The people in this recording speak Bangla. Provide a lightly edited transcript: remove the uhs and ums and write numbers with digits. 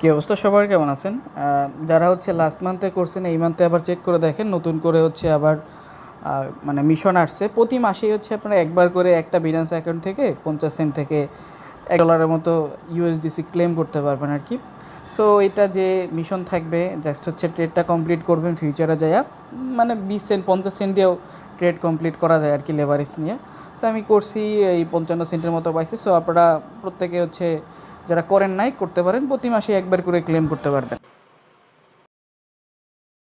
কী অবস্থা সবার, কেমন আছেন? যারা হচ্ছে লাস্ট মান্থে করছেন এই মান্থে আবার চেক করে দেখেন, নতুন করে হচ্ছে আবার মানে মিশন আসছে। প্রতি মাসেই হচ্ছে আপনারা একবার করে একটা বিনান্স অ্যাকাউন্ট থেকে 50 সেন্ট থেকে $1 মতো ইউএসডিসি ক্লেম করতে পারবেন আর কি। সো এটা যে মিশন থাকবে, জাস্ট হচ্ছে ট্রেডটা কমপ্লিট করবেন ফিউচারে যাইয়া, মানে 20 সেন্ট 50 সেন্ট দিয়েও ট্রেড কমপ্লিট করা যায় আর কি লেভারেজ নিয়ে। সো আমি করছি, এই 55 সেন্টের মতো পাইছি। সো আপনারা প্রত্যেকে হচ্ছে যারা করেন নাই করতে পারেন, প্রতি মাসে একবার করে ক্লেম করতে পারবেন।